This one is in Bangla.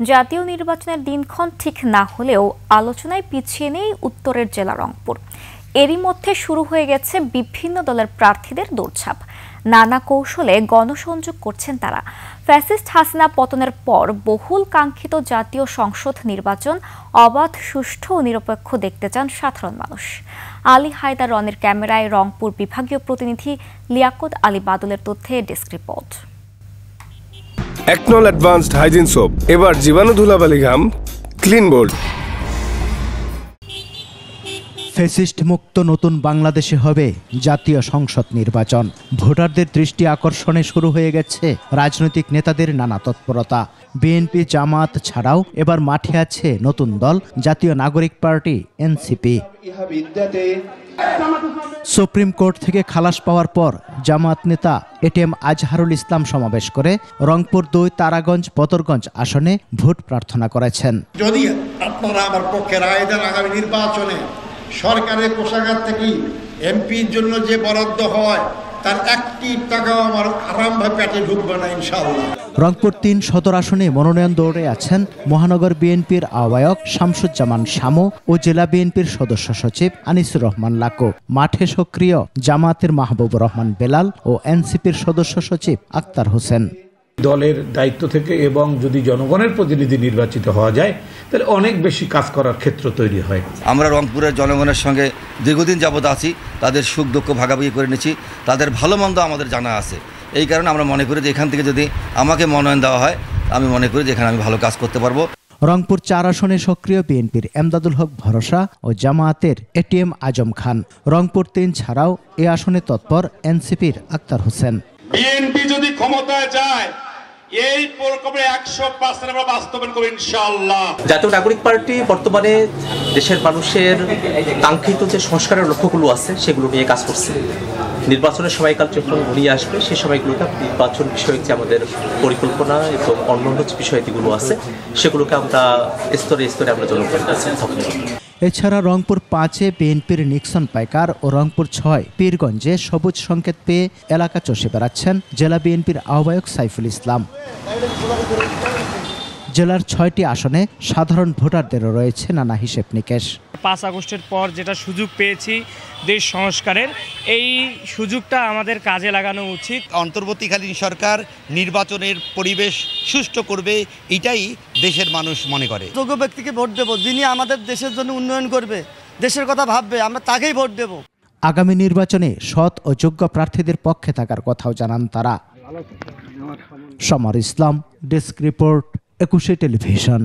জাতীয় নির্বাচনের দিনক্ষণ ঠিক না হলেও আলোচনায় পিছিয়ে নেই উত্তরের জেলা রংপুর। এরই মধ্যে শুরু হয়ে গেছে বিভিন্ন দলের প্রার্থীদের দৌড়ঝাঁপ। নানা কৌশলে গণসংযোগ করছেন তারা। ফ্যাসিস্ট হাসিনা পতনের পর বহুল কাঙ্ক্ষিত জাতীয় সংসদ নির্বাচন অবাধ, সুষ্ঠু ও নিরপেক্ষ দেখতে চান সাধারণ মানুষ। আলী হায়দার রনির ক্যামেরায় রংপুর বিভাগীয় প্রতিনিধি লিয়াকত আলী বাদলের তথ্যে ডেস্ক রিপোর্ট। একনল অ্যাডভান্সড হাইজিন সোপ, এবার জীবাণু ধুলাবালি ঘাম ক্লিন বোল্ড। ফ্যাসিস্ট মুক্ত নতুন বাংলাদেশে হবে জাতীয় সংসদ নির্বাচন। ভোটারদের দৃষ্টি আকর্ষণে শুরু হয়ে গেছে রাজনৈতিক নেতাদের নানা তৎপরতা। বিএনপি, জামাত ছাড়াও এবার মাঠে আছে নতুন দল জাতীয় নাগরিক পার্টি এনসিপি। সুপ্রিম কোর্ট থেকে খালাস পাওয়ার পর জামাত নেতা এটিএম আজহারুল ইসলাম সমাবেশ করে রংপুর ২, তারাগঞ্জ, বদরগঞ্জ আসনে ভোট প্রার্থনা করেছেন। যদি আপনারা আমার পক্ষে রায় দেন, আগামী নির্বাচনে সরকারের কোষাগার থেকে এমপির জন্য যে বরাদ্দ হয় তার একটি টাকাও আমার আরামভাবে পেটে ঢুকবে না ইনশাআল্লাহ। রংপুর ৩ সদর আসনে মনোনয়ন দৌড়ে আছেন মহানগর বিএনপির আহ্বায়ক শামসুজ্জামান শামু ও জেলা বিএনপির সদস্য সচিব আনিসুর রহমান লাকো। মাঠে সক্রিয় জামাতের মাহবুবুর রহমান বেলাল ও এনসিপির সদস্য সচিব আক্তার হোসেন। দলের দায়িত্ব থেকে এবং যদি জনগণের প্রতিনিধি নির্বাচিত হওয়া যায় তাহলে অনেক বেশি কাজ করার ক্ষেত্র তৈরি হয়। আমরা রংপুরের জনগণের সঙ্গে দীর্ঘদিন যাবৎ আছি, তাদের সুখ দুঃখ ভাগাভাগি করে নিচ্ছি, তাদের ভালো মন্দ আমাদের জানা আছে। এই কারণে আমরা মনে করি যে এখান থেকে যদি আমাকে মনোনয়ন দেওয়া হয়, আমি মনে করি যে এখানে আমি ভালো কাজ করতে পারবো। রংপুর ৪ আসনে সক্রিয় বিএনপির এমদাদুল হক ভরসা ও জামায়াতের এটিএম আজম খান। রংপুর ৩ ছাড়াও এ আসনে তৎপর এনসিপির আক্তার হোসেন। বিএনপি যদি ক্ষমতায় যায় এই প্রকল্পে ১০০% আমরা বাস্তবায়ন করব ইনশাআল্লাহ। জাতীয় নাগরিক পার্টি বর্তমানে দেশের মানুষের কাঙ্ক্ষিত যে সংস্কারের লক্ষ্যগুলো আছে সেগুলো নিয়ে কাজ করছে। নির্বাচনের সময়কাল যখন ঘনিয়ে আসবে সেই সময়গুলোতে নির্বাচন বিষয়ক যে আমাদের পরিকল্পনা এবং অন্যান্য যে বিষয়গুলো আছে সেগুলোকে আমরা স্তরে স্তরে আমরা জনগণের কাছে স্থাপন করব। এছাড়া রংপুর ৫-এ বিএনপির নিক্সন পাইকার ও রংপুর ৬ পীরগঞ্জে সবুজ সংকেত পেয়ে এলাকা চষে বেড়াচ্ছেন জেলা বিএনপির আহ্বায়ক সাইফুল ইসলাম। জেলার ৬টি আসনে সাধারণ ভোটারদেরও রয়েছে নানা হিসেব নিকেশ। ৫ আগস্টের পর যেটা সুযোগ পেয়েছি দেশ সংস্কারের, এই সুযোগটা আমাদের কাজে লাগানো উচিত। অন্তর্বর্তীকালীন সরকার নির্বাচনের পরিবেশ সুষ্ঠু করবে, এটাই দেশের মানুষ মনে করে। যোগ্য ব্যক্তিকে ভোট দেব, যিনি আমাদের দেশের জন্য উন্নয়ন করবে, দেশের কথা ভাববে, আমরা তাকেই ভোট দেব। আগামী নির্বাচনে সৎ ও যোগ্য প্রার্থীদের পক্ষে থাকার কথাও জানান তারা। সমর ইসলাম, ডেস্ক রিপোর্ট, ২১ টেলিভিশন।